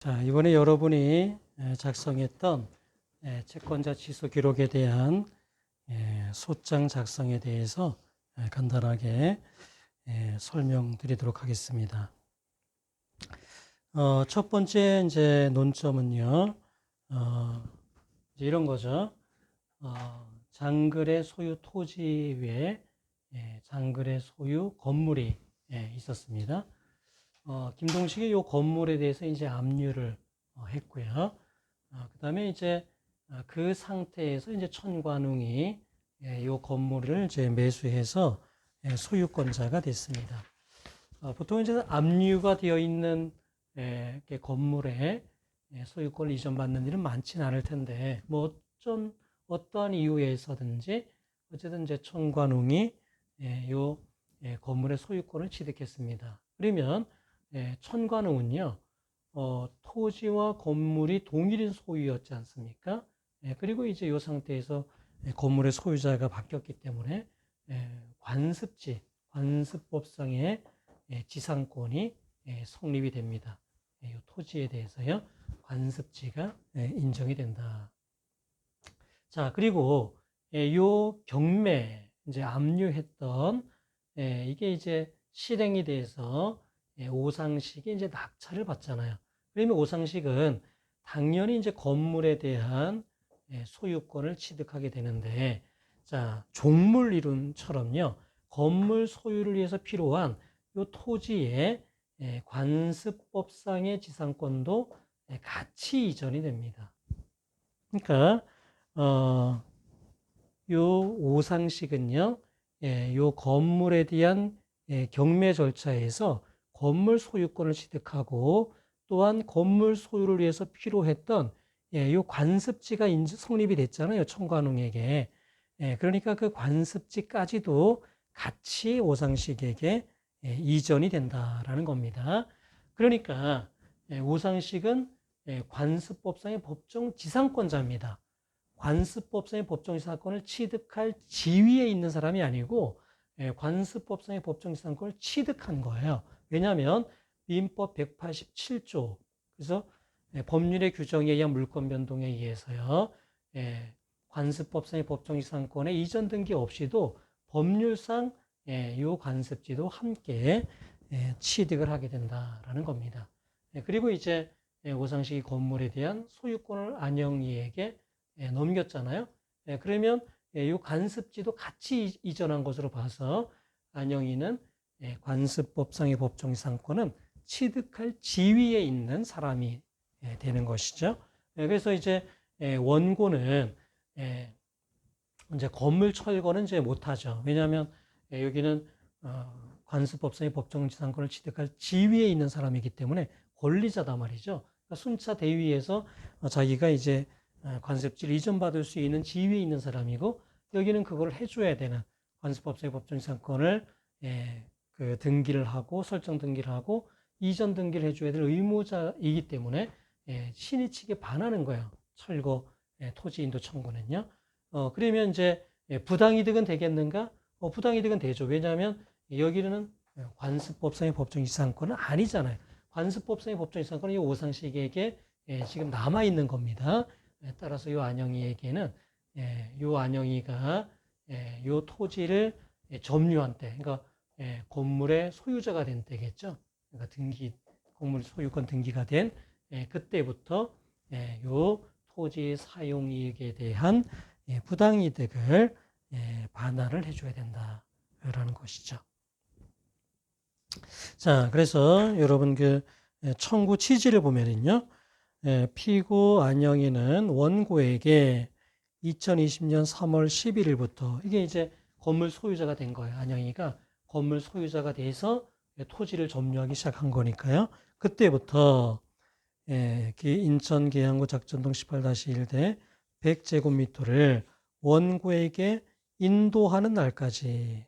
자, 이번에 여러분이 작성했던 채권자 취소 기록에 대한 소장 작성에 대해서 간단하게 설명드리도록 하겠습니다. 첫 번째 이제 논점은요, 이제 이런 거죠. 장글의 소유 토지 외에 장글의 소유 건물이 있었습니다. 김동식이 이 건물에 대해서 이제 압류를 했고요. 그 다음에 이제 그 상태에서 이제 천관웅이 이 건물을 이제 매수해서 소유권자가 됐습니다. 보통 이제 압류가 되어 있는 건물에 소유권을 이전받는 일은 많지는 않을 텐데, 뭐 어떠한 이유에서든지 어쨌든 이제 천관웅이 이 건물의 소유권을 취득했습니다. 그러면 천관웅은요, 토지와 건물이 동일인 소유였지 않습니까? 그리고 이제 이 상태에서 건물의 소유자가 바뀌었기 때문에 관습법상의 지상권이 성립이 됩니다. 이 토지에 대해서요, 관습지가 인정이 된다. 자, 그리고 요 경매, 이제 압류했던 이게 이제 실행이 돼서 오상식이 이제 낙찰을 받잖아요. 그러면 오상식은 당연히 이제 건물에 대한 소유권을 취득하게 되는데, 자, 종물 이론처럼요, 건물 소유를 위해서 필요한 요 토지의 관습법상의 지상권도 같이 이전이 됩니다. 그러니까 요 오상식은요, 요 건물에 대한 경매 절차에서 건물 소유권을 취득하고 또한 건물 소유를 위해서 필요했던 요 관습지가 성립이 됐잖아요. 천관웅에게. 그러니까 그 관습지까지도 같이 오상식에게 이전이 된다라는 겁니다. 그러니까 오상식은 관습법상의 법정 지상권자입니다. 관습법상의 법정지상권을 취득할 지위에 있는 사람이 아니고 관습법상의 법정지상권을 취득한 거예요. 왜냐하면 민법 187조, 그래서 법률의 규정에 의한 물권 변동에 의해서요, 관습법상의 법정지상권의 이전 등기 없이도 법률상 이 관습지도 함께 취득을 하게 된다라는 겁니다. 그리고 이제 오상식이 건물에 대한 소유권을 안영희에게 넘겼잖아요. 그러면 이 관습지도 같이 이전한 것으로 봐서 안영희는 관습법상의 법정지상권은 취득할 지위에 있는 사람이 되는 것이죠. 그래서 이제 원고는 이제 건물 철거는 이제 못하죠. 왜냐하면 여기는 관습법상의 법정지상권을 취득할 지위에 있는 사람이기 때문에 권리자다 말이죠. 그러니까 순차 대위에서 자기가 이제 관습지를 이전받을 수 있는 지위에 있는 사람이고, 여기는 그걸 해줘야 되는, 관습법상의 법정지상권을 그 등기를 하고 설정 등기를 하고 이전 등기를 해줘야 될 의무자이기 때문에 신의 측에 반하는 거예요. 철거 토지인도 청구는요. 그러면 이제 부당이득은 되겠는가? 부당이득은 되죠. 왜냐하면 여기는 관습법상의 법정지상권은 아니잖아요. 관습법상의 법정지상권은 이 오상식에게 지금 남아있는 겁니다. 따라서 이 안영희에게는 이 안영희가 이 토지를 점유한 때, 그러니까 건물의 소유자가 된 때겠죠. 그러니까 건물 소유권 등기가 된 그때부터 이 토지 사용이익에 대한 부당이득을 반환을 해줘야 된다라는 것이죠. 자, 그래서 여러분 그 청구 취지를 보면은요, 피고 안영희는 원고에게 2020년 3월 11일부터 이게 이제 건물 소유자가 된 거예요. 안영희가 건물 소유자가 돼서 토지를 점유하기 시작한 거니까요. 그때부터 인천 계양구 작전동 18-1대 100제곱미터를 원고에게 인도하는 날까지,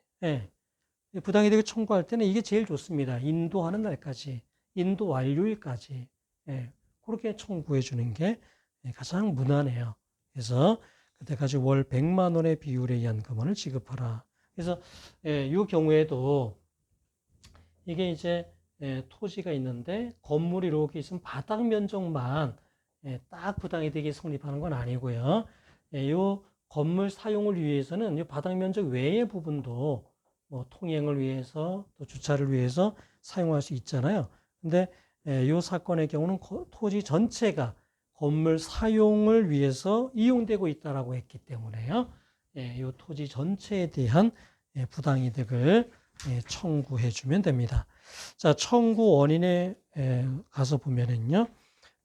부당이득을 청구할 때는 이게 제일 좋습니다. 인도하는 날까지, 인도 완료일까지 그렇게 청구해 주는 게 가장 무난해요. 그래서 그때까지 월 100만 원의 비율에 의한 금원을 지급하라. 그래서 이 경우에도 이게 이제 토지가 있는데 건물이 이렇게 있으면 바닥 면적만 딱 부당이득이 성립하는 건 아니고요. 이 건물 사용을 위해서는 이 바닥 면적 외의 부분도 뭐 통행을 위해서 또 주차를 위해서 사용할 수 있잖아요. 근데 이 사건의 경우는 토지 전체가 건물 사용을 위해서 이용되고 있다라고 했기 때문에요. 이 토지 전체에 대한 부당이득을 청구해 주면 됩니다. 자, 청구 원인에 가서 보면은요.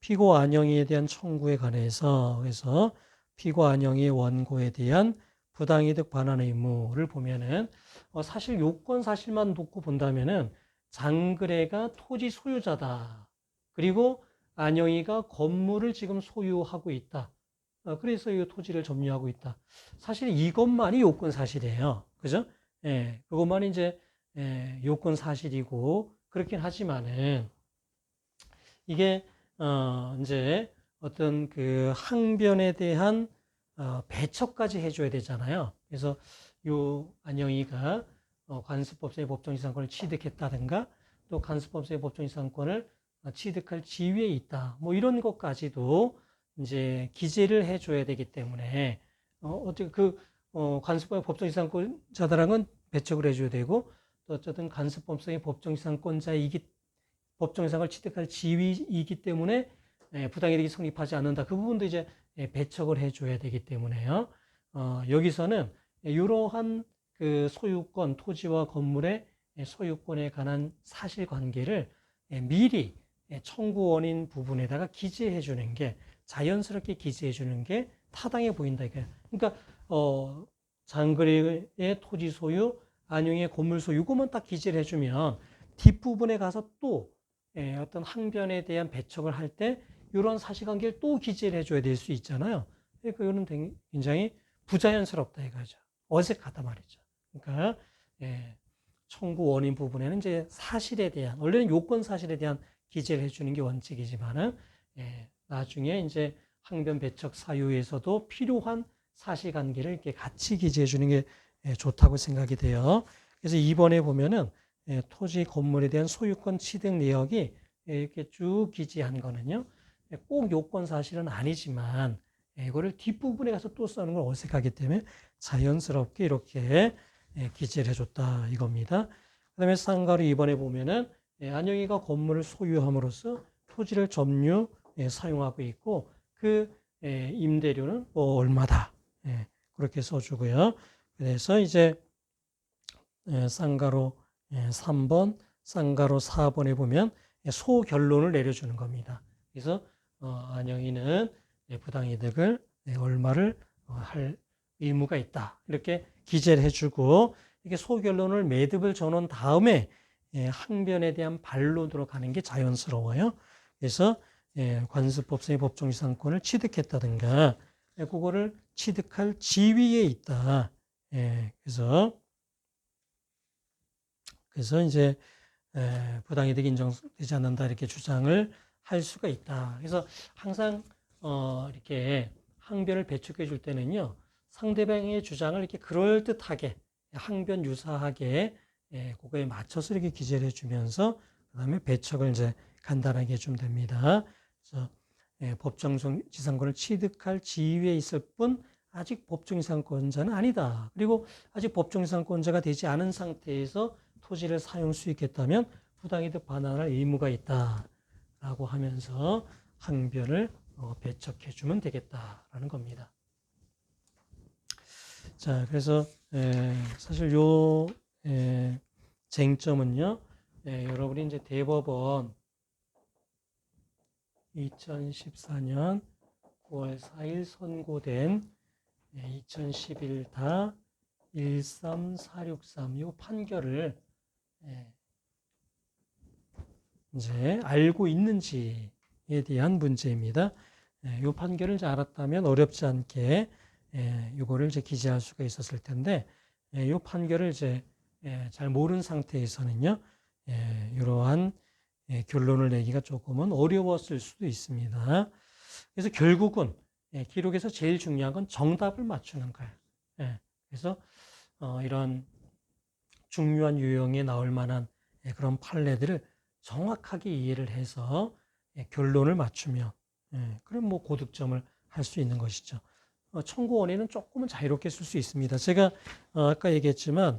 피고 안영이에 대한 청구에 관해서 그래서 피고 안영이 원고에 대한 부당이득 반환 의무를 보면은 사실 요건 사실만 놓고 본다면은 장그래가 토지 소유자다. 그리고 안영이가 건물을 지금 소유하고 있다. 그래서 이 토지를 점유하고 있다. 사실 이것만이 요건 사실이에요. 그죠? 그것만이 이제 요건 사실이고 그렇긴 하지만은 이게 이제 어떤 그 항변에 대한 배척까지 해줘야 되잖아요. 그래서 요 안영이가 관습법상의 법정지상권을 취득했다든가 또 관습법상의 법정지상권을 취득할 지위에 있다. 뭐 이런 것까지도 이제 기재를 해줘야 되기 때문에 어떻게 그 관습법의 법정지상권자들한 건 배척을 해줘야 되고 또 어쨌든 관습법상의 법정지상권자이기 법정상을 취득할 지위이기 때문에 부당이득이 성립하지 않는다. 그 부분도 이제 배척을 해줘야 되기 때문에요. 여기서는 이러한 그 소유권, 토지와 건물의 소유권에 관한 사실관계를 미리 청구 원인 부분에다가 기재해 주는 게 자연스럽게 기재해 주는 게 타당해 보인다. 그러니까 장거리의 토지 소유, 안용의 건물 소유 이것만 딱 기재를 해주면 뒷부분에 가서 또 어떤 항변에 대한 배척을 할 때 이런 사실관계를 또 기재를 해줘야 될 수 있잖아요. 그러니까 이거는 굉장히 부자연스럽다 이거죠. 어색하다 말이죠. 그러니까 청구 원인 부분에는 이제 사실에 대한 원래는 요건 사실에 대한 기재를 해주는 게 원칙이지만은 나중에 이제 항변 배척 사유에서도 필요한 사실관계를 이렇게 같이 기재해 주는 게 좋다고 생각이 돼요. 그래서 2번에 보면은 토지 건물에 대한 소유권 취득 내역이 이렇게 쭉 기재한 거는요. 꼭 요건 사실은 아니지만 이거를 뒷부분에 가서 또 써는 건 어색하기 때문에 자연스럽게 이렇게 기재를 해줬다 이겁니다. 그 다음에 쌍가루 2번에 보면은 안영이가 건물을 소유함으로써 토지를 점유 사용하고 있고 그 임대료는 뭐 얼마다 그렇게 써주고요. 그래서 이제 쌍가루 3번, 쌍가루 4번에 보면 소결론을 내려주는 겁니다. 그래서 안영이는 부당이득을 얼마를 할 의무가 있다. 이렇게 기재를 해주고 이게 소결론을 매듭을 전원 다음에 항변에 대한 반론으로 가는 게 자연스러워요. 그래서 관습법상의 법정지상권을 취득했다든가 그거를 취득할 지위에 있다. 그래서 이제 부당이득이 인정되지 않는다 이렇게 주장을 할 수가 있다. 그래서 항상 이렇게 항변을 배척해 줄 때는요 상대방의 주장을 이렇게 그럴듯하게 항변 유사하게 그거에 맞춰서 이렇게 기재를 해주면서 그다음에 배척을 이제 간단하게 해주면 됩니다. 그래서 법정지상권을 취득할 지위에 있을 뿐 아직 법정지상권자는 아니다. 그리고 아직 법정지상권자가 되지 않은 상태에서 토지를 사용 수 있겠다면 부당이득 반환할 의무가 있다라고 하면서 항변을 배척해 주면 되겠다라는 겁니다. 자, 그래서 사실 요 쟁점은요, 여러분이 이제 대법원 2014년 9월 4일 선고된 2011다 13463 이 판결을 이제 알고 있는지에 대한 문제입니다. 이 판결을 이제 알았다면 어렵지 않게 이거를 이제 기재할 수가 있었을 텐데 이 판결을 이제 잘 모르는 상태에서는요 이러한 결론을 내기가 조금은 어려웠을 수도 있습니다. 그래서 결국은 기록에서 제일 중요한 건 정답을 맞추는 거예요. 그래서 이런 중요한 유형에 나올 만한 그런 판례들을 정확하게 이해를 해서 결론을 맞추면 그럼 뭐 고득점을 할 수 있는 것이죠. 청구 원인은 조금은 자유롭게 쓸 수 있습니다. 제가 아까 얘기했지만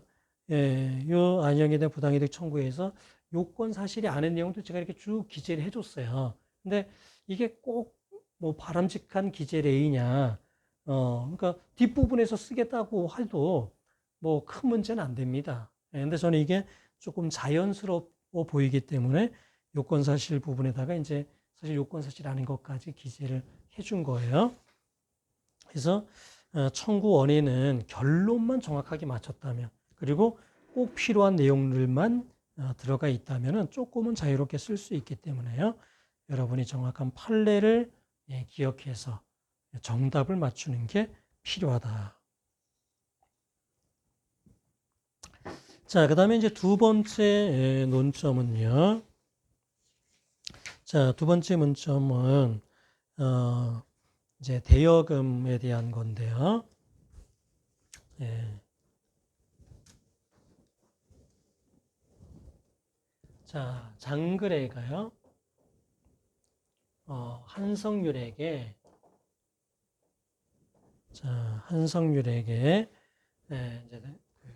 요 안형에 대한 부당이득 청구에서 요건 사실이 아는 내용도 제가 이렇게 쭉 기재를 해줬어요. 근데 이게 꼭 뭐 바람직한 기재 레이냐, 그러니까 뒷부분에서 쓰겠다고 해도 뭐 큰 문제는 안 됩니다. 근데 저는 이게 조금 자연스러워 보이기 때문에 요건 사실 부분에다가 이제 사실 요건 사실 아닌 것까지 기재를 해준 거예요. 그래서 청구 원인은 결론만 정확하게 맞췄다면, 그리고 꼭 필요한 내용들만 들어가 있다면 조금은 자유롭게 쓸 수 있기 때문에요. 여러분이 정확한 판례를 기억해서 정답을 맞추는 게 필요하다. 자, 그 다음에 이제 두 번째 논점은요. 자, 두 번째 문점은, 이제 대여금에 대한 건데요. 자, 장그래가요. 한성률에게 이제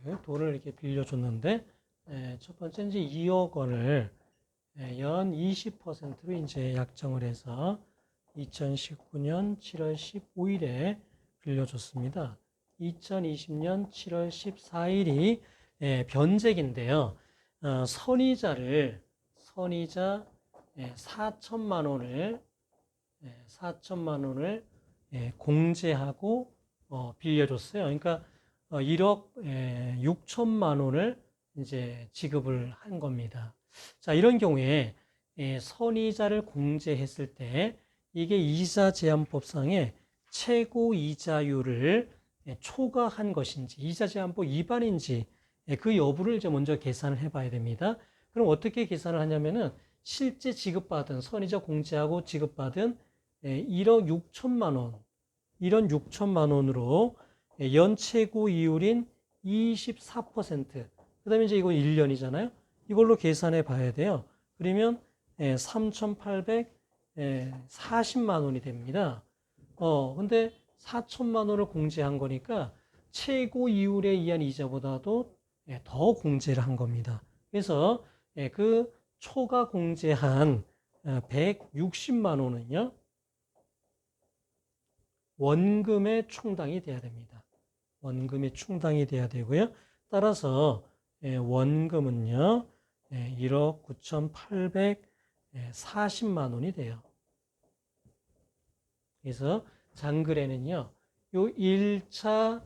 그 돈을 이렇게 빌려줬는데, 첫 번째 이제 2억 원을 연 20%로 이제 약정을 해서 2019년 7월 15일에 빌려줬습니다. 2020년 7월 14일이 변제기인데요. 선이자 4천만 원을 공제하고 빌려줬어요. 그러니까 1억 6천만 원을 이제 지급을 한 겁니다. 자, 이런 경우에 선이자를 공제했을 때 이게 이자제한법상의 최고 이자율을 초과한 것인지, 이자제한법 위반인지 그 여부를 이제 먼저 계산을 해봐야 됩니다. 그럼 어떻게 계산을 하냐면은 실제 지급받은 선이자 공제하고 지급받은 1억 6천만 원, 1억 6천만 원으로 연 최고 이율인 24%, 그 다음에 이제 이거 1년이잖아요. 이걸로 계산해 봐야 돼요. 그러면 3,840만 원이 됩니다. 근데 4천만 원을 공제한 거니까 최고 이율에 의한 이자보다도 더 공제를 한 겁니다. 그래서 그 초과 공제한 160만 원은요, 원금에 충당이 돼야 됩니다. 원금에 충당이 돼야 되고요. 따라서 원금은요, 1억 9,840만 원이 돼요. 그래서 장글에는요, 요 1차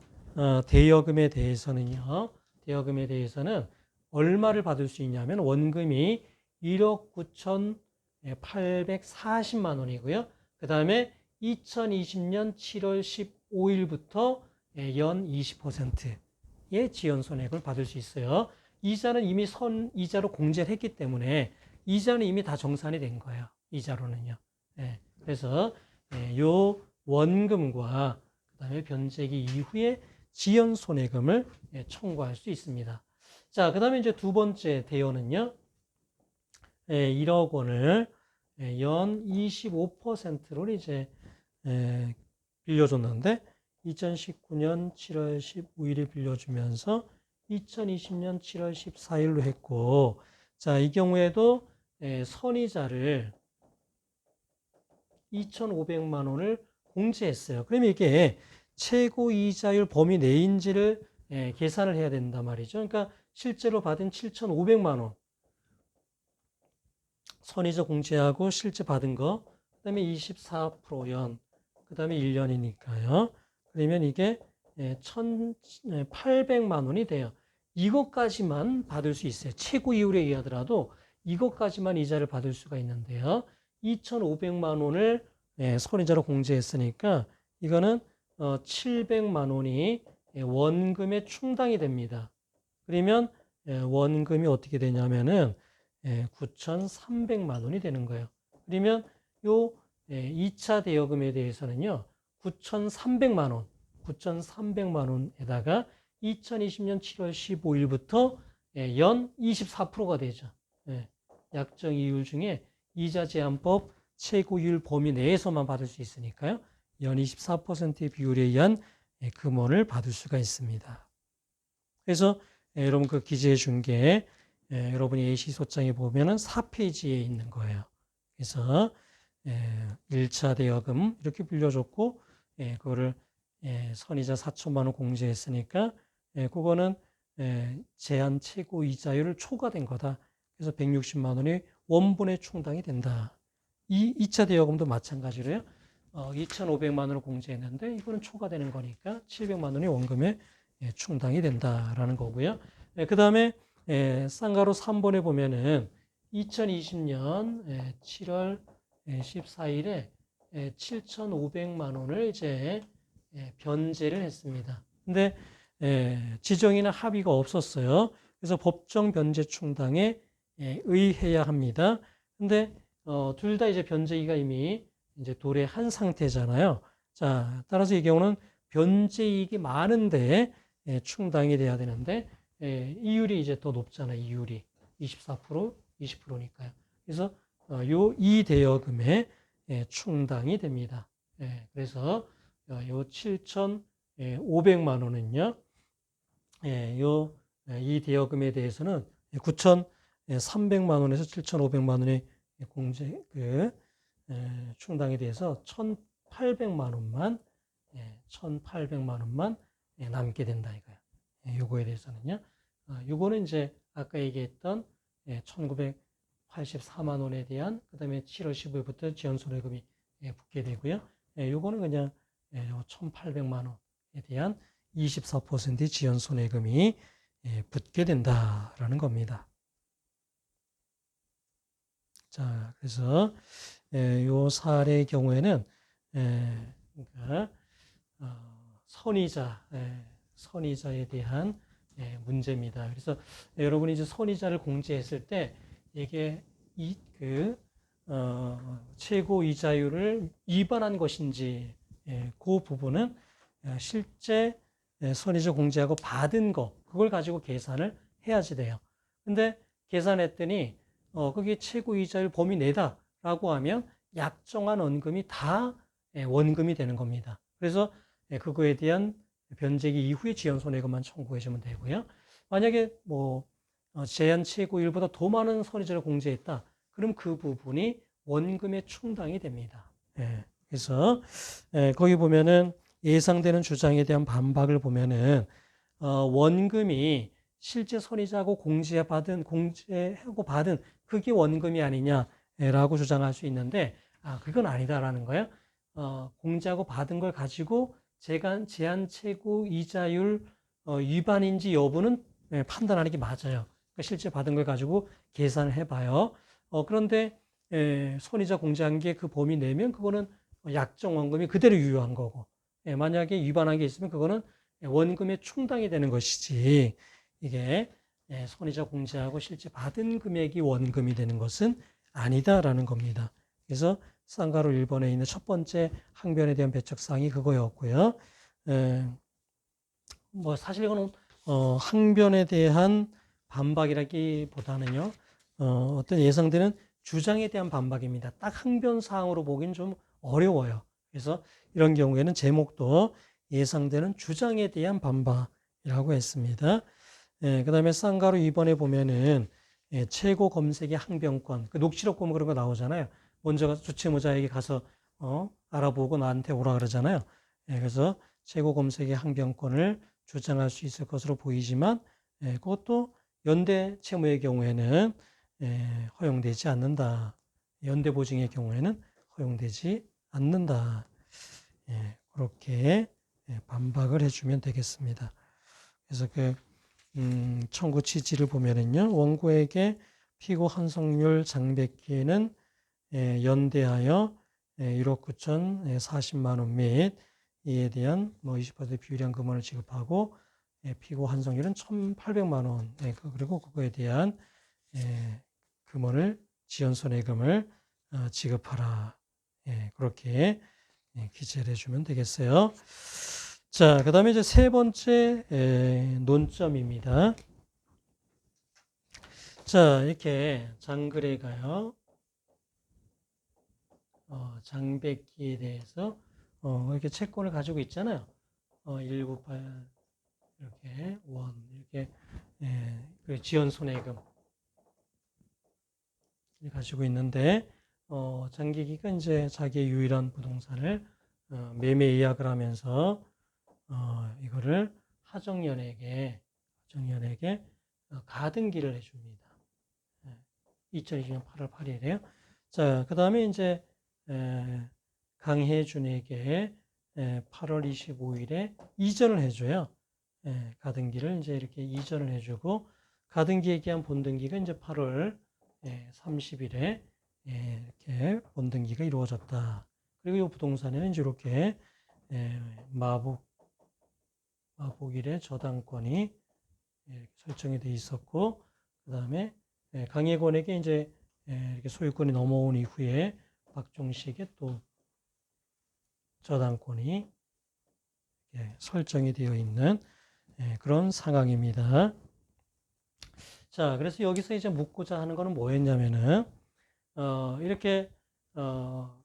대여금에 대해서는 얼마를 받을 수 있냐면 원금이 1억 9,840만 원이고요. 그 다음에 2020년 7월 15일부터 연 20%의 지연손해금을 받을 수 있어요. 이자는 이미 선이자로 공제를 했기 때문에 이자는 이미 다 정산이 된 거예요. 이자로는요. 그래서 요 원금과 그다음에 변제기 이후에 지연손해금을 청구할 수 있습니다. 자, 그다음에 이제 두 번째 대여는요. 1억 원을 연 25%로 이제 빌려줬는데 2019년 7월 15일에 빌려주면서 2020년 7월 14일로 했고, 자, 이 경우에도 선이자를 2,500만 원을 공제했어요. 그러면 이게 최고 이자율 범위 내인지를 계산을 해야 된단 말이죠. 그러니까 실제로 받은 7,500만 원 선이자 공제하고 실제 받은 거, 그 다음에 24% 그 다음에 1년이니까요. 그러면 이게 1,800만 원이 돼요. 이것까지만 받을 수 있어요. 최고 이율에 의하더라도 이것까지만 이자를 받을 수가 있는데요. 2,500만 원을 선이자로 공제했으니까 이거는 700만 원이 원금에 충당이 됩니다. 그러면 원금이 어떻게 되냐면은 9,300만 원이 되는 거예요. 그러면 요 2차 대여금에 대해서는요, 9,300만 원에다가 2020년 7월 15일부터 연 24%가 되죠. 약정 이율 중에 이자 제한법 최고이율 범위 내에서만 받을 수 있으니까요. 연 24%의 비율에 의한 금원을 받을 수가 있습니다. 그래서 여러분 그 기재해 준 게 여러분이 예시 소장에 보면은 4페이지에 있는 거예요. 그래서 1차 대여금 이렇게 빌려줬고 그거를 선이자 4천만 원 공제했으니까 그거는 제한 최고 이자율을 초과된 거다. 그래서 160만 원이 원본에 충당이 된다. 이 2차 대여금도 마찬가지로요. 2,500만 원을 공제했는데 이거는 초과되는 거니까 700만 원이 원금에 충당이 된다라는 거고요. 그 다음에 쌍가루 3번에 보면은 2020년 7월 14일에 7,500만 원을 이제 변제를 했습니다. 근데 지정이나 합의가 없었어요. 그래서 법정 변제 충당에 의해야 합니다. 근데 둘 다 이제 변제기가 이미 이제 도래한 상태잖아요. 자, 따라서 이 경우는 변제이익이 많은데 충당이 돼야 되는데 이율이 이제 더 높잖아요. 이율이 24%, 20%니까요. 그래서 이 대여금에 충당이 됩니다. 그래서 요 7,500만 원은요. 이 대여금에 대해서는 9,300만 원에서 7,500만 원의 공제 충당에 대해서 1,800만 원만 1,800만 원만 남게 된다 이거야. 요거에 대해서는요. 요거는 이제 아까 얘기했던 1,984만 원에 대한 그다음에 7월 15일부터 지연손해금이 붙게 되고요. 요거는 그냥 1,800만 원에 대한 24%의 지연손해금이 붙게 된다라는 겁니다. 자, 그래서 요 사례의 경우에는 그러니까 선이자에 대한 문제입니다. 그래서 여러분이 이제 선이자를 공제했을 때 이게 최고 이자율을 위반한 것인지 그 부분은 실제 선이자 공제하고 받은 거 그걸 가지고 계산을 해야지 돼요. 근데 계산했더니 그게 최고 이자율 범위 내다라고 하면 약정한 원금이 다 원금이 되는 겁니다. 그래서 그거에 대한 변제기 이후에 지연손해금만 청구해 주면 되고요. 만약에 제한 최고율보다 더 많은 선이자를 공제했다. 그럼 그 부분이 원금에 충당이 됩니다. 그래서 거기 보면은 예상되는 주장에 대한 반박을 보면은 원금이 실제 선이자하고 공제하고 받은 그게 원금이 아니냐라고 주장할 수 있는데 그건 아니다라는 거예요. 공제하고 받은 걸 가지고 제한 최고 이자율 위반인지 여부는 판단하는 게 맞아요. 그러니까 실제 받은 걸 가지고 계산을 해봐요. 그런데 손이자 공제한 게 그 범위 내면 그거는 약정 원금이 그대로 유효한 거고 만약에 위반한 게 있으면 그거는 원금에 충당이 되는 것이지 이게 손이자 공제하고 실제 받은 금액이 원금이 되는 것은 아니다라는 겁니다. 그래서 쌍가루 1번에 있는 첫 번째 항변에 대한 배척사항이 그거였고요. 사실 이거는 항변에 대한 반박이라기보다는요. 어떤 예상되는 주장에 대한 반박입니다. 딱 항변사항으로 보기는 좀 어려워요. 그래서 이런 경우에는 제목도 예상되는 주장에 대한 반박이라고 했습니다. 그 다음에 쌍가루 2번에 보면은 최고 검색의 항변권, 그 녹취록 보면 그런 거 나오잖아요. 먼저 주체모자에게 가서 알아보고 나한테 오라 그러잖아요. 그래서 최고 검색의 항변권을 주장할 수 있을 것으로 보이지만 그것도 연대 채무의 경우에는 허용되지 않는다. 연대 보증의 경우에는 허용되지 않는다. 그렇게 반박을 해주면 되겠습니다. 그래서 청구 취지를 보면은요, 원고에게 피고 환송률 장백기에는 연대하여 1억 9,040만 원 및 이에 대한 20% 비율형 금원을 지급하고 피고 환송률은 1,800만 원 그리고 그거에 대한 금원을 지연손해금을 지급하라. 그렇게 기재를 해주면 되겠어요. 자, 그 다음에 이제 세 번째 논점입니다. 자, 이렇게 장거래가요. 장백기에 대해서 이렇게 채권을 가지고 있잖아요. 198 이렇게 원 이렇게 그 지연 손해금 가지고 있는데 장기기가 이제 자기의 유일한 부동산을 매매 예약을 하면서 이거를 하정연에게 가등기를 해줍니다. 2020년 8월 8일에요. 자, 그 다음에 이제 강혜준에게 8월 25일에 이전을 해줘요. 가등기를 이제 이렇게 이전을 해주고 가등기에 기한 본등기가 이제 8월 30일에 이렇게 본등기가 이루어졌다. 그리고 이 부동산에는 이제 이렇게 마복일의 저당권이 이렇게 설정이 돼 있었고, 그 다음에 강혜권에게 이제 이렇게 소유권이 넘어온 이후에 박종식의 또 저당권이 설정이 되어 있는 그런 상황입니다. 자, 그래서 여기서 이제 묻고자 하는 거는 뭐였냐면은 이렇게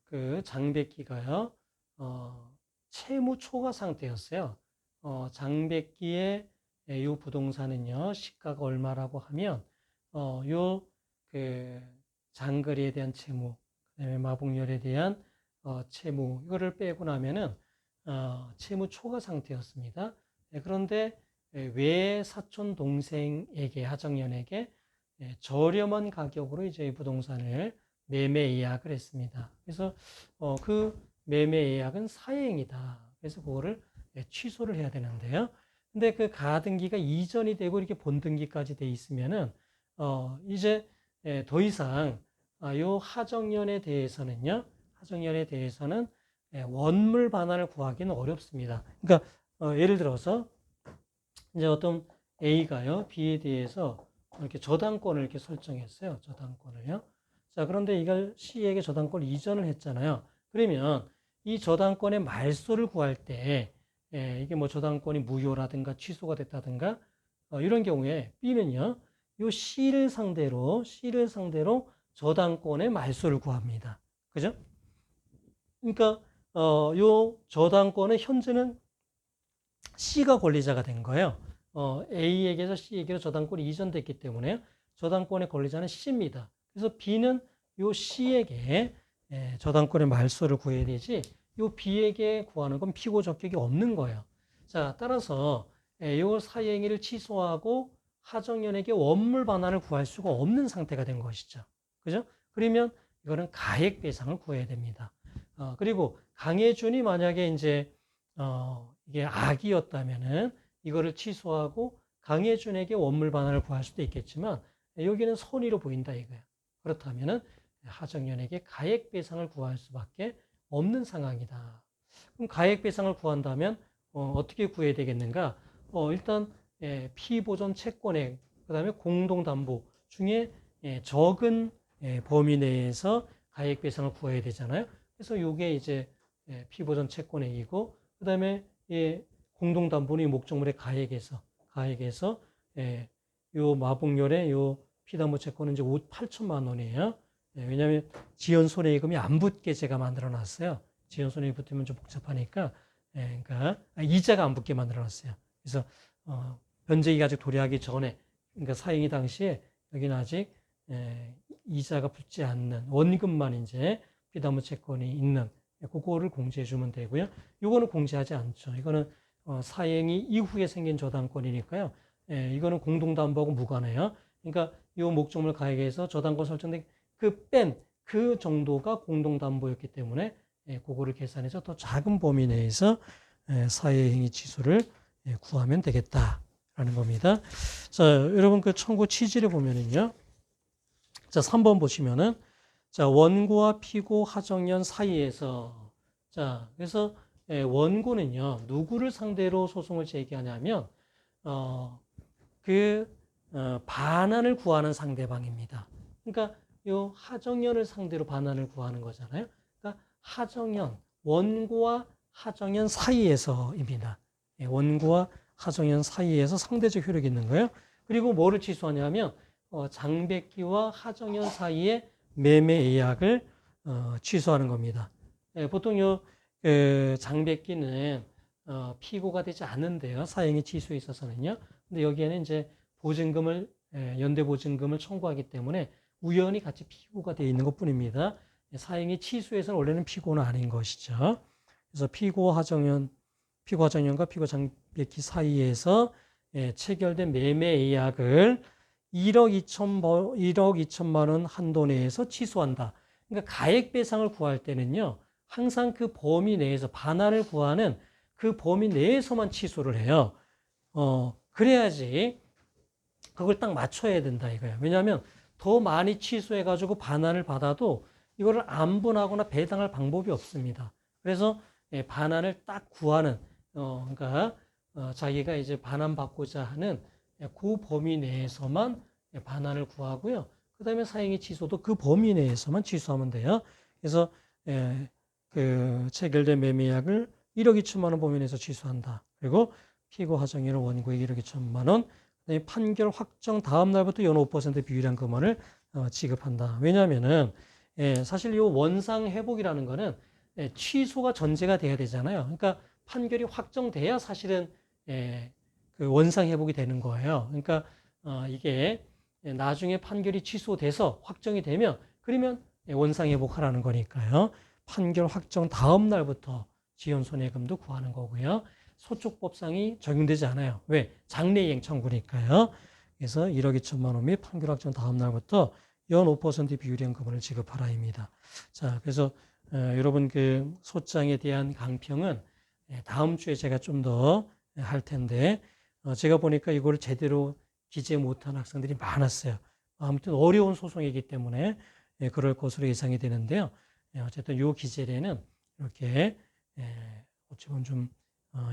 그 장백기가요 채무 초과 상태였어요. 장백기의 이 부동산은요 시가가 얼마라고 하면 요 그 장거리에 대한 채무, 그다음에 마복열에 대한 채무 이거를 빼고 나면은 채무 초과 상태였습니다. 그런데 외 사촌 동생에게 하정연에게 저렴한 가격으로 이제 이 부동산을 매매 예약을 했습니다. 그래서 그 매매 예약은 사행이다. 그래서 그거를 취소를 해야 되는데요. 근데 그 가등기가 이전이 되고 이렇게 본등기까지 돼 있으면은 이제 더 이상 요 하정연에 대해서는 원물 반환을 구하기는 어렵습니다. 그러니까 예를 들어서 이제 어떤 A가요 B에 대해서 이렇게 저당권을 이렇게 설정했어요. 저당권을요. 자, 그런데 이걸 C에게 저당권을 이전을 했잖아요. 그러면 이 저당권의 말소를 구할 때 이게 뭐 저당권이 무효라든가 취소가 됐다든가 이런 경우에 B는요, 요 C를 상대로 저당권의 말소를 구합니다. 그죠? 그러니까 요 저당권의 현재는 C가 권리자가 된 거예요. A에게서 C에게로 저당권이 이전됐기 때문에 저당권의 권리자는 C입니다. 그래서 B는 요 C에게 저당권의 말소를 구해야 되지 요 B에게 구하는 건 피고 적격이 없는 거예요. 자, 따라서 요 사행위를 취소하고 하정연에게 원물 반환을 구할 수가 없는 상태가 된 것이죠. 그죠? 그러면 이거는 가액 배상을 구해야 됩니다. 그리고 강혜준이 만약에 이제 이게 악이었다면은 이거를 취소하고 강혜준에게 원물 반환을 구할 수도 있겠지만 여기는 선의로 보인다 이거야. 그렇다면은 하정연에게 가액 배상을 구할 수밖에 없는 상황이다. 그럼 가액 배상을 구한다면 어떻게 구해야 되겠는가? 일단 피보전 채권액, 그다음에 공동담보 중에 적은 범위 내에서 가액 배상을 구해야 되잖아요. 그래서 이게 이제 피보전 채권액이고, 그다음에 공동담보는 목적물의 가액에서 요 마복열의 요 피담보 채권은 이제 8천만 원이에요. 왜냐하면 지연 손해금이 안 붙게 제가 만들어 놨어요. 지연 손해금이 붙으면 좀 복잡하니까, 그러니까 이자가 안 붙게 만들어 놨어요. 그래서 변제기가 아직 도래하기 전에, 그러니까 사행위 당시에 여기는 아직 이자가 붙지 않는 원금만 이제 피담보 채권이 있는 그거를 공제해 주면 되고요. 이거는 공제하지 않죠. 이거는 사행위 이후에 생긴 저당권이니까요. 이거는 공동담보하고 무관해요. 그러니까 이 목적물 가액에서 저당권 설정된 그 정도가 공동담보였기 때문에 그거를 계산해서 더 작은 범위 내에서 사회행위 취소를 구하면 되겠다라는 겁니다. 자, 여러분 그 청구 취지를 보면은요. 자, 3번 보시면은 자, 원고와 피고 하정연 사이에서 자, 그래서 원고는요. 누구를 상대로 소송을 제기하냐면 반환을 구하는 상대방입니다. 그러니까 요 하정연을 상대로 반환을 구하는 거잖아요. 그러니까 원고와 하정연 사이에서입니다. 원고와 하정연 사이에서 상대적 효력이 있는 거예요. 그리고 뭐를 취소하냐면 장백기와 하정연 사이의 매매 예약을 취소하는 겁니다. 보통 장백기는 피고가 되지 않는데요. 사행위 취소에 있어서는요. 근데 여기에는 이제 보증금을 연대보증금을 청구하기 때문에 우연히 같이 피고가 되어 있는 것뿐입니다. 사행위 취소에서는 원래는 피고는 아닌 것이죠. 그래서 피고 하정연과 피고 장백기 사이에서 체결된 매매 예약을 1억 2천만 원 한도 내에서 취소한다. 그러니까 가액 배상을 구할 때는요. 항상 그 범위 내에서 반환을 구하는 그 범위 내에서만 취소를 해요. 그래야지 그걸 딱 맞춰야 된다 이거예요. 왜냐하면 더 많이 취소해가지고 반환을 받아도 이거를 안분하거나 배당할 방법이 없습니다. 그래서 반환을 딱 구하는 그러니까 자기가 이제 반환받고자 하는 그 범위 내에서만 반환을 구하고요. 그 다음에 사행위 취소도 그 범위 내에서만 취소하면 돼요. 그래서 그 체결된 매매약을 1억 2천만 원 범위 내에서 취소한다. 그리고 피고 하정연은 원고액 1억 2천만 원. 판결 확정 다음 날부터 연 5% 비율한 금원을 지급한다. 왜냐하면은 사실 이 원상 회복이라는 거는 취소가 전제가 돼야 되잖아요. 그러니까 판결이 확정돼야 사실은 그 원상 회복이 되는 거예요. 그러니까 이게 나중에 판결이 취소돼서 확정이 되면 그러면 원상 회복하라는 거니까요. 판결 확정 다음 날부터 지연 손해금도 구하는 거고요. 소촉법상이 적용되지 않아요. 왜? 장래이행 청구니까요. 그래서 1억 2천만 원 및 판결 확정 다음 날부터 연 5% 비율형 금원을 지급하라입니다. 자, 그래서 여러분 그 소장에 대한 강평은 다음 주에 제가 좀 더 할 텐데 제가 보니까 이걸 제대로 기재 못한 학생들이 많았어요. 아무튼 어려운 소송이기 때문에 그럴 것으로 예상이 되는데요. 어쨌든 이 기재례는 이렇게 어찌 보면 좀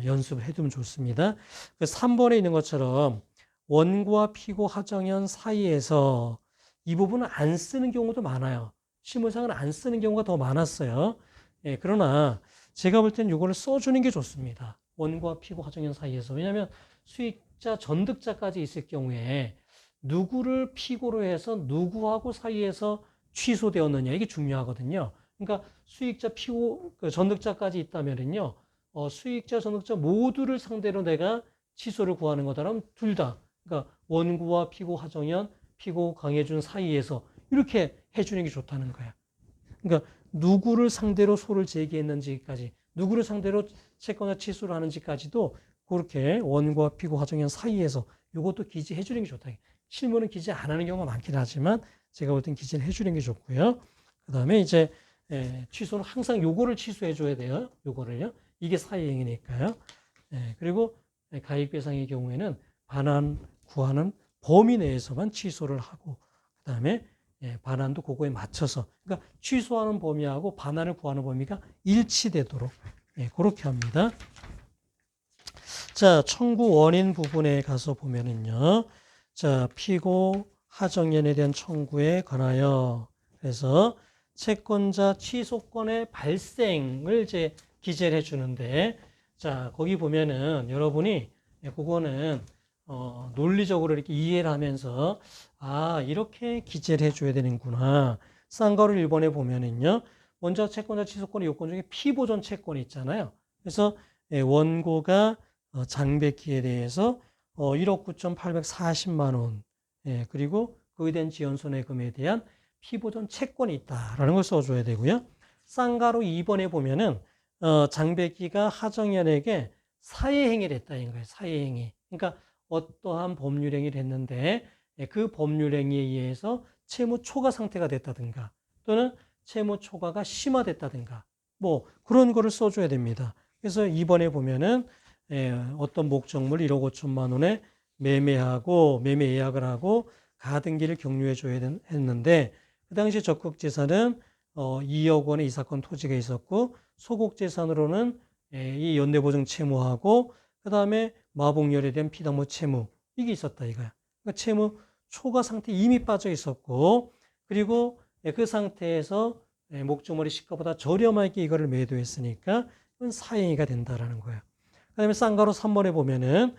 연습을 해두면 좋습니다. 그 3번에 있는 것처럼 원고와 피고 하정연 사이에서 이 부분을 안 쓰는 경우도 많아요. 실무상은 안 쓰는 경우가 더 많았어요. 그러나 제가 볼 때는 이거를 써주는 게 좋습니다. 원고와 피고 하정연 사이에서. 왜냐하면 수익자, 전득자까지 있을 경우에 누구를 피고로 해서 누구하고 사이에서 취소되었느냐 이게 중요하거든요. 그러니까 수익자, 피고, 전득자까지 있다면은요. 수익자, 전득자 모두를 상대로 내가 취소를 구하는 거다라면 둘 다. 그러니까 원고와 피고 하정연, 피고 강혜준 사이에서 이렇게 해주는 게 좋다는 거야. 그러니까 누구를 상대로 소를 제기했는지까지, 누구를 상대로 채권을 취소를 하는지까지도 그렇게 원고와 피고 하정연 사이에서 이것도 기재해 주는 게 좋다. 실무는 기재 안 하는 경우가 많긴 하지만 제가 볼 땐 기재를 해 주는 게 좋고요. 그 다음에 이제 취소는 항상 요거를 취소해 줘야 돼요. 요거를요. 이게 사회행위니까요. 그리고 가액배상의 경우에는 반환 구하는 범위 내에서만 취소를 하고 그 다음에 반환도 그거에 맞춰서 그러니까 취소하는 범위하고 반환을 구하는 범위가 일치되도록 그렇게 합니다. 자, 청구 원인 부분에 가서 보면은요. 자, 피고 하정연에 대한 청구에 관하여 그래서 채권자 취소권의 발생을 이제 기재를 해주는데 자, 거기 보면은 여러분이 그거는 논리적으로 이렇게 이해를 하면서 이렇게 기재를 해줘야 되는구나. 쌍가루 1번에 보면은요. 먼저 채권자 취소권의 요건 중에 피보존 채권이 있잖아요. 그래서 원고가 장백기에 대해서 1억 9,840만 원 그리고 그에 대한 지연손해금에 대한 피보존 채권이 있다라는 걸 써줘야 되고요. 쌍가루 2번에 보면은 장백기가 하정연에게 사회행위를 했다 이런 거예요. 사회행위. 그러니까 어떠한 법률행위를 했는데 그 법률행위에 의해서 채무 초과 상태가 됐다든가 또는 채무 초과가 심화됐다든가 뭐 그런 거를 써줘야 됩니다. 그래서 2번에 보면은 어떤 목적물 1억 5천만 원에 매매하고 매매 예약을 하고 가등기를 격려해 줘야 했는데 그 당시 적극재산은 2억 원의 이 사건 토지가 있었고 소극재산으로는 이 연대보증 채무하고 그 다음에 마복열에 대한 피담보 채무 이게 있었다 이거야. 그러니까 채무 초과 상태 이미 빠져 있었고 그리고 그 상태에서 목적물이 시가보다 저렴하게 이거를 매도했으니까 이건 사행위가 된다라는 거야. 그 다음에 쌍가루 3번에 보면은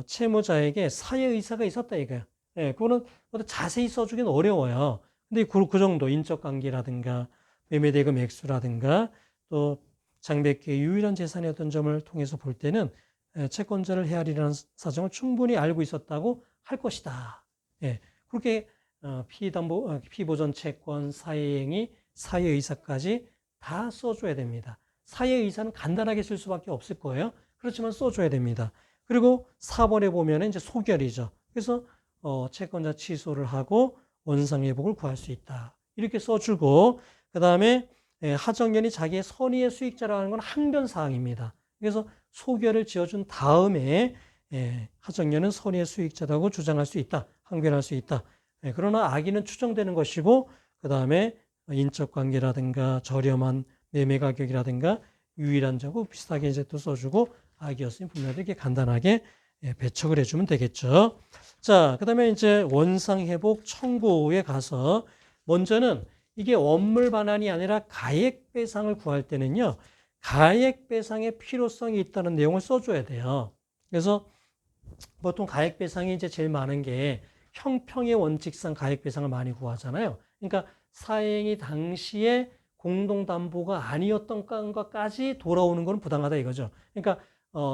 채무자에게 사회 의사가 있었다 이거야. 예, 그거는 자세히 써주긴 어려워요. 근데 그 정도 인적 관계라든가 매매대금 액수라든가 또 장백기의 유일한 재산이었던 점을 통해서 볼 때는 채권자를 헤아리라는 사정을 충분히 알고 있었다고 할 것이다. 예, 그렇게 피보전 채권, 사회행위, 사회의사까지 다 써줘야 됩니다. 사회의사는 간단하게 쓸 수밖에 없을 거예요. 그렇지만 써줘야 됩니다. 그리고 4번에 보면 이제 소결이죠. 그래서 채권자 취소를 하고 원상회복을 구할 수 있다. 이렇게 써주고 그 다음에 하정연이 자기의 선의의 수익자라는 건 항변사항입니다. 그래서 소결을 지어준 다음에 하정연은 선의의 수익자라고 주장할 수 있다. 항변할 수 있다. 그러나 악의는 추정되는 것이고 그 다음에 인적관계라든가 저렴한 매매 가격이라든가 유일한 자고 비슷하게 이제 또 써주고 악의였으니 분명히 이렇게 간단하게 배척을 해주면 되겠죠. 자, 그 다음에 이제 원상회복 청구에 가서 먼저는 이게 원물 반환이 아니라 가액배상을 구할 때는요, 가액배상의 필요성이 있다는 내용을 써줘야 돼요. 그래서 보통 가액배상이 이제 제일 많은 게 형평의 원칙상 가액배상을 많이 구하잖아요. 그러니까 사행이 당시에 공동담보가 아니었던 것까지 돌아오는 건 부당하다 이거죠. 그러니까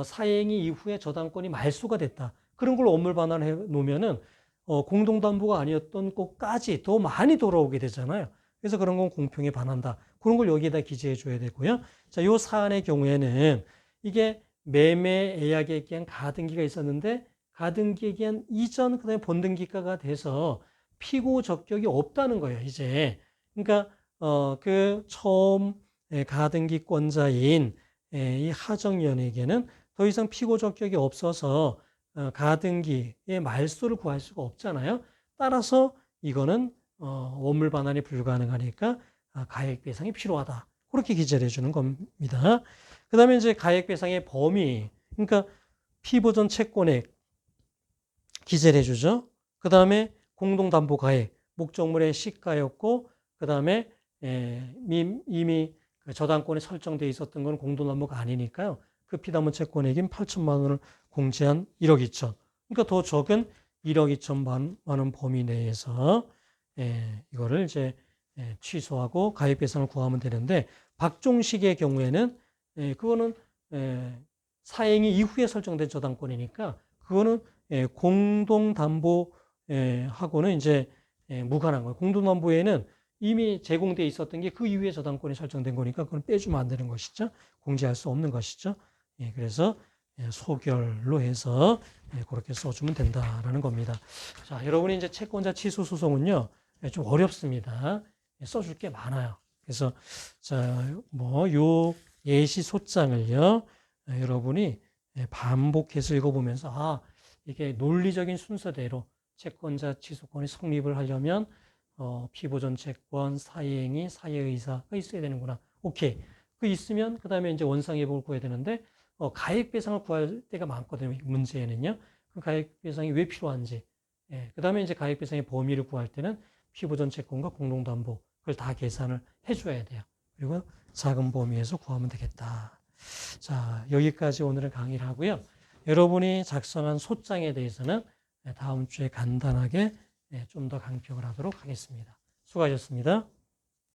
사행이 이후에 저당권이 말소가 됐다. 그런 걸 원물 반환해 놓으면은 공동담보가 아니었던 것까지 더 많이 돌아오게 되잖아요. 그래서 그런 건 공평에 반한다. 그런 걸 여기에다 기재해 줘야 되고요. 자, 요 사안의 경우에는 이게 매매 예약에 기한 가등기가 있었는데 가등기에 기한 이전 그다음에 본등기가가 돼서 피고 적격이 없다는 거예요. 이제 그러니까 그 처음 가등기권자인 이 하정연에게는 더 이상 피고 적격이 없어서 가등기의 말소를 구할 수가 없잖아요. 따라서 이거는 원물 반환이 불가능하니까 가액배상이 필요하다. 그렇게 기재를 해주는 겁니다. 그 다음에 이제 가액배상의 범위, 그러니까 피보전 채권액 기재를 해주죠. 그 다음에 공동담보가액, 목적물의 시가였고, 그 다음에 이미 저당권에 설정되어 있었던 건 공동담보가 아니니까요. 그 피담보 채권액인 8천만 원을 공제한 1억 2천. 그러니까 더 적은 1억 2천만 원 범위 내에서 이거를 이제 취소하고 가액배상을 구하면 되는데 박종식의 경우에는 그거는 사행이 이후에 설정된 저당권이니까 그거는 공동담보 하고는 이제 무관한 거예요. 공동담보에는 이미 제공돼 있었던 게 그 이후에 저당권이 설정된 거니까 그건 빼주면 안 되는 것이죠. 공제할 수 없는 것이죠. 그래서 소결로 해서 그렇게 써주면 된다라는 겁니다. 자, 여러분이 이제 채권자 취소 소송은요 좀 어렵습니다. 써줄 게 많아요. 그래서 자, 요 예시 소장을요 여러분이 반복해서 읽어보면서 이게 논리적인 순서대로 채권자 취소권이 성립을 하려면 피보전 채권, 사회행위, 사회의사가 있어야 되는구나. 오케이. 그 있으면 그 다음에 이제 원상회복을 구해야 되는데 가액배상을 구할 때가 많거든요. 문제에는요. 그 가액배상이 왜 필요한지. 그 다음에 이제 가액배상의 범위를 구할 때는 피보전 채권과 공동담보 그걸 다 계산을 해줘야 돼요. 그리고 작은 범위에서 구하면 되겠다. 자, 여기까지 오늘은 강의를 하고요. 여러분이 작성한 소장에 대해서는 다음 주에 간단하게 좀 더 강평을 하도록 하겠습니다. 수고하셨습니다.